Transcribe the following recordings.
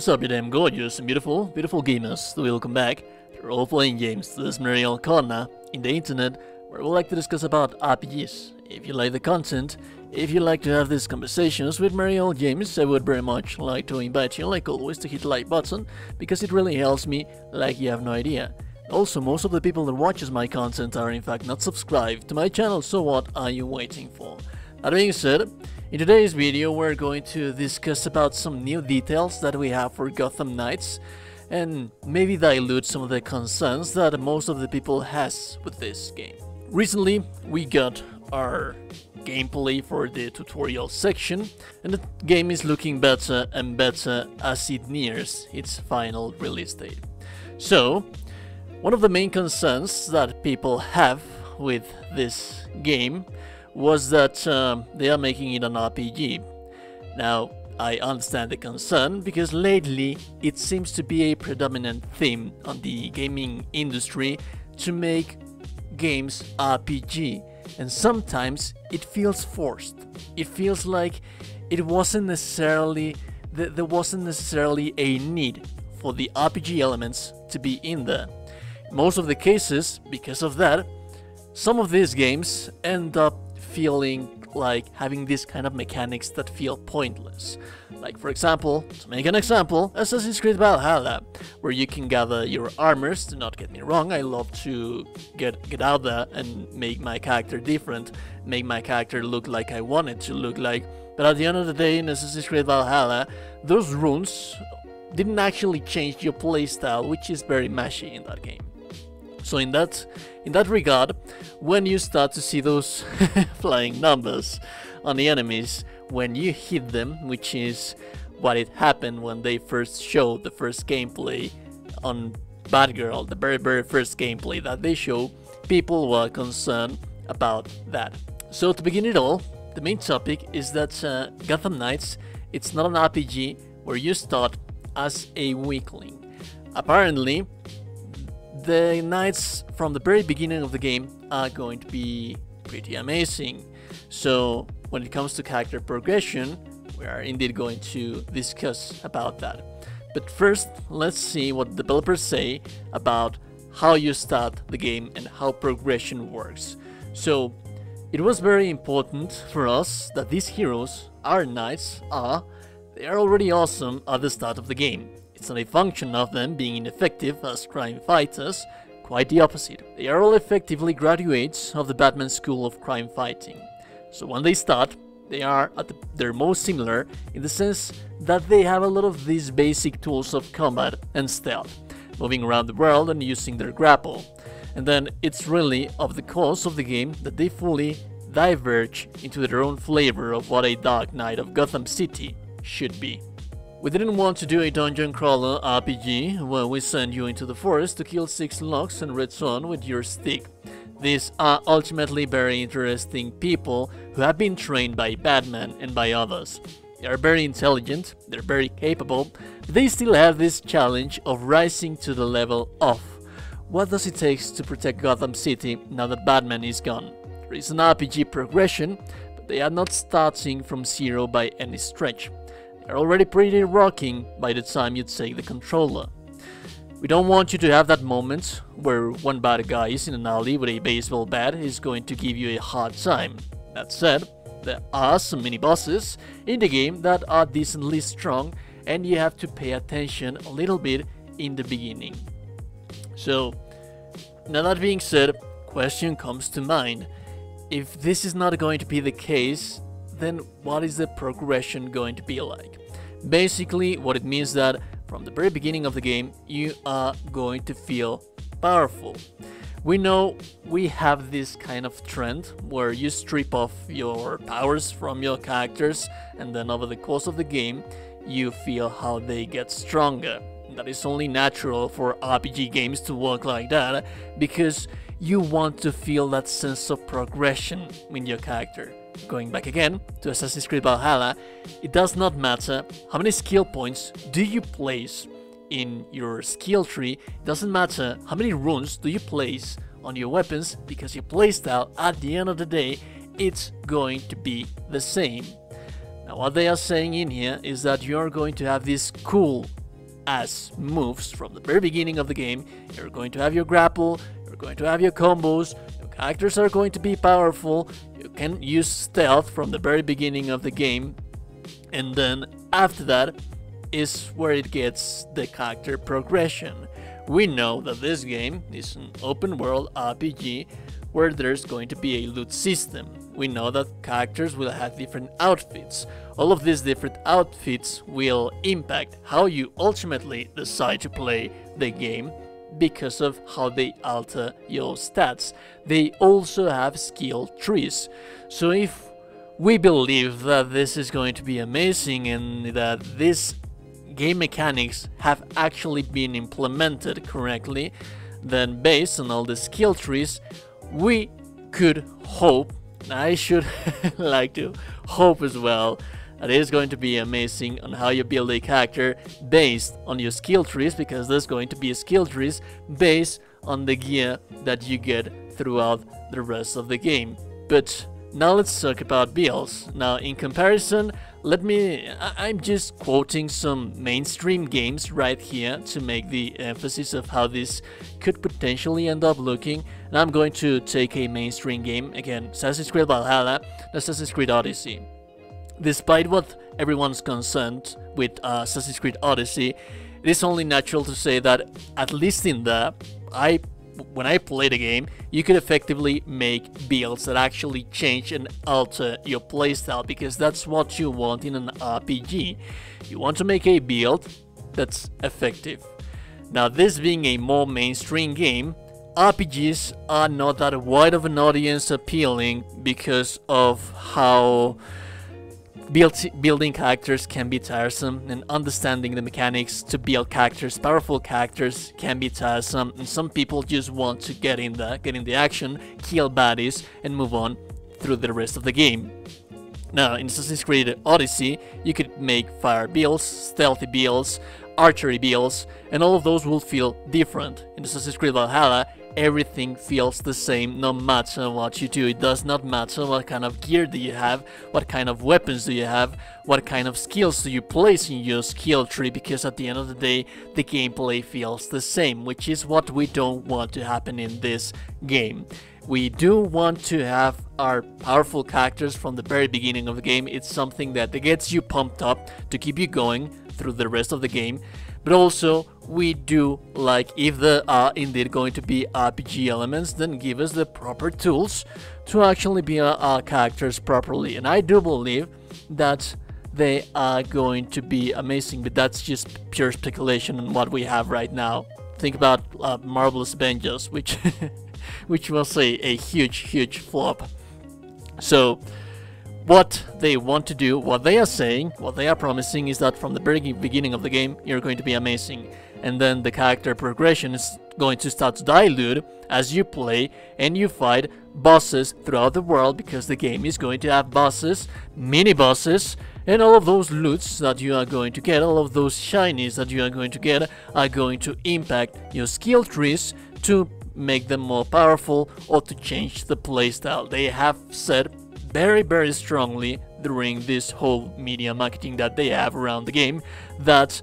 What's up, you damn gorgeous and beautiful gamers? Welcome back to role-playing games. This is Mariel corner in the internet where we like to discuss about RPGs. If you like the content, if you like to have these conversations with Mariel James, I would very much like to invite you, like always, to hit the like button because it really helps me like you have no idea. Also, most of the people that watches my content are in fact not subscribed to my channel, so what are you waiting for? That being said, in today's video we're going to discuss about some new details that we have for Gotham Knights and maybe dilute some of the concerns that most of the people has with this game. Recently we got our gameplay for the tutorial section and the game is looking better and better as it nears its final release date. So, one of the main concerns that people have with this game was that they are making it an RPG. Now, I understand the concern because lately it seems to be a predominant theme on the gaming industry to make games RPG, and sometimes it feels forced. It feels like it wasn't necessarily there wasn't necessarily a need for the RPG elements to be in there. In most of the cases, because of that, some of these games end up feeling like having this kind of mechanics that feel pointless. Like, for example, to make an example, Assassin's Creed Valhalla, where you can gather your armors. Do not get me wrong, I love to get out there and make my character different, make my character look like I want it to look like, but at the end of the day in Assassin's Creed Valhalla, those runes didn't actually change your playstyle, which is very mashy in that game. So in that regard, when you start to see those flying numbers on the enemies, when you hit them, which is what it happened when they first showed the first gameplay on Batgirl, the very first gameplay that they show, people were concerned about that. So to begin it all, the main topic is that Gotham Knights, it's not an RPG where you start as a weakling. Apparently, the knights from the very beginning of the game are going to be pretty amazing. So when it comes to character progression, we are indeed going to discuss about that. But first, let's see what developers say about how you start the game and how progression works. So it was very important for us that these heroes, our knights, they are already awesome at the start of the game. It's not a function of them being ineffective as crime fighters, quite the opposite. They are all effectively graduates of the Batman School of Crime Fighting. So when they start, they are at their most similar in the sense that they have a lot of these basic tools of combat and stealth, moving around the world and using their grapple. And then it's really of the course of the game that they fully diverge into their own flavor of what a Dark Knight of Gotham City should be. We didn't want to do a dungeon crawler RPG where we send you into the forest to kill 6 locks and redstone with your stick. These are ultimately very interesting people who have been trained by Batman and by others. They are very intelligent, they're very capable, but they still have this challenge of rising to the level of what does it take to protect Gotham City now that Batman is gone. There is an RPG progression, but they are not starting from zero by any stretch. They're already pretty rocking by the time you take the controller. We don't want you to have that moment where one bad guy is in an alley with a baseball bat is going to give you a hard time. That said, there are some mini-bosses in the game that are decently strong and you have to pay attention a little bit in the beginning. So, now that being said, question comes to mind. If this is not going to be the case, then what is the progression going to be like? Basically, what it means that from the very beginning of the game, you are going to feel powerful. We know we have this kind of trend where you strip off your powers from your characters and then over the course of the game, you feel how they get stronger. That is only natural for RPG games to work like that because you want to feel that sense of progression in your character. Going back again to Assassin's Creed Valhalla, it does not matter how many skill points do you place in your skill tree, it doesn't matter how many runes do you place on your weapons, because your playstyle at the end of the day, it's going to be the same. Now what they are saying in here is that you are going to have this cool as moves from the very beginning of the game. You're going to have your grapple, you're going to have your combos, your characters are going to be powerful, you can use stealth from the very beginning of the game, and then after that is where it gets the character progression. We know that this game is an open world RPG where there's going to be a loot system. We know that characters will have different outfits. All of these different outfits will impact how you ultimately decide to play the game because of how they alter your stats. They also have skill trees. So if we believe that this is going to be amazing and that these game mechanics have actually been implemented correctly, then based on all the skill trees, we could hope, I should like to hope as well, that it is going to be amazing on how you build a character based on your skill trees, because there's going to be skill trees based on the gear that you get throughout the rest of the game. But now let's talk about builds. Now in comparison, I'm just quoting some mainstream games right here to make the emphasis of how this could potentially end up looking. And I'm going to take a mainstream game, again, Assassin's Creed Valhalla, Assassin's Creed Odyssey. Despite what everyone's concerned with Assassin's Creed Odyssey, it is only natural to say that, at least in there, when I play the game, you could effectively make builds that actually change and alter your playstyle, because that's what you want in an RPG. You want to make a build that's effective. Now, this being a more mainstream game, RPGs are not that wide of an audience appealing because of how building characters can be tiresome, and understanding the mechanics to build characters, powerful characters, can be tiresome, and some people just want to get in the action, kill baddies, and move on through the rest of the game. Now, in Assassin's Creed Odyssey, you could make fire builds, stealthy builds, archery builds, and all of those will feel different. In Assassin's Creed Valhalla, everything feels the same no matter what you do. It does not matter what kind of gear do you have, what kind of weapons do you have, what kind of skills do you place in your skill tree, because at the end of the day, the gameplay feels the same, which is what we don't want to happen in this game. We do want to have our powerful characters from the very beginning of the game. It's something that gets you pumped up to keep you going through the rest of the game. But also, we do like, if there are indeed going to be RPG elements, then give us the proper tools to actually build our characters properly. And I do believe that they are going to be amazing, but that's just pure speculation on what we have right now. Think about Marvelous Avengers, which which was a huge flop. So what they want to do, what they are saying, what they are promising is that from the very beginning of the game, you're going to be amazing. And then the character progression is going to start to dilute as you play and you fight bosses throughout the world, because the game is going to have bosses, mini bosses, and all of those loots that you are going to get, all of those shinies that you are going to get, are going to impact your skill trees to make them more powerful or to change the playstyle. They have said very strongly during this whole media marketing that they have around the game that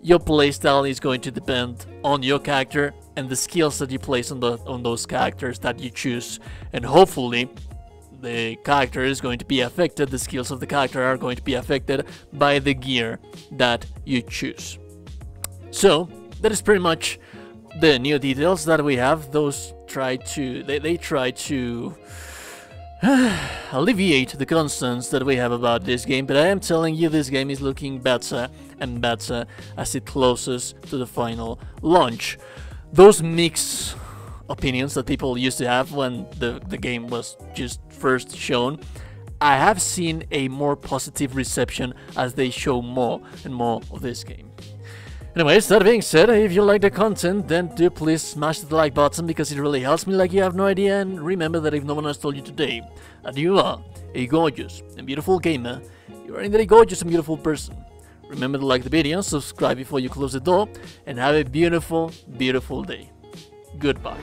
your playstyle is going to depend on your character and the skills that you place on those characters that you choose, and hopefully the character is going to be affected, the skills of the character are going to be affected by the gear that you choose. So that is pretty much the new details that we have. Those try to alleviate the concerns that we have about this game, but I am telling you, this game is looking better and better as it closes to the final launch. Those mixed opinions that people used to have when the game was just first shown, I have seen a more positive reception as they show more and more of this game. Anyways, that being said, if you like the content, then do please smash the like button, because it really helps me like you have no idea. And remember that if no one has told you today that you are a gorgeous and beautiful gamer, you are indeed a gorgeous and beautiful person. Remember to like the video, subscribe before you close the door, and have a beautiful day. Goodbye.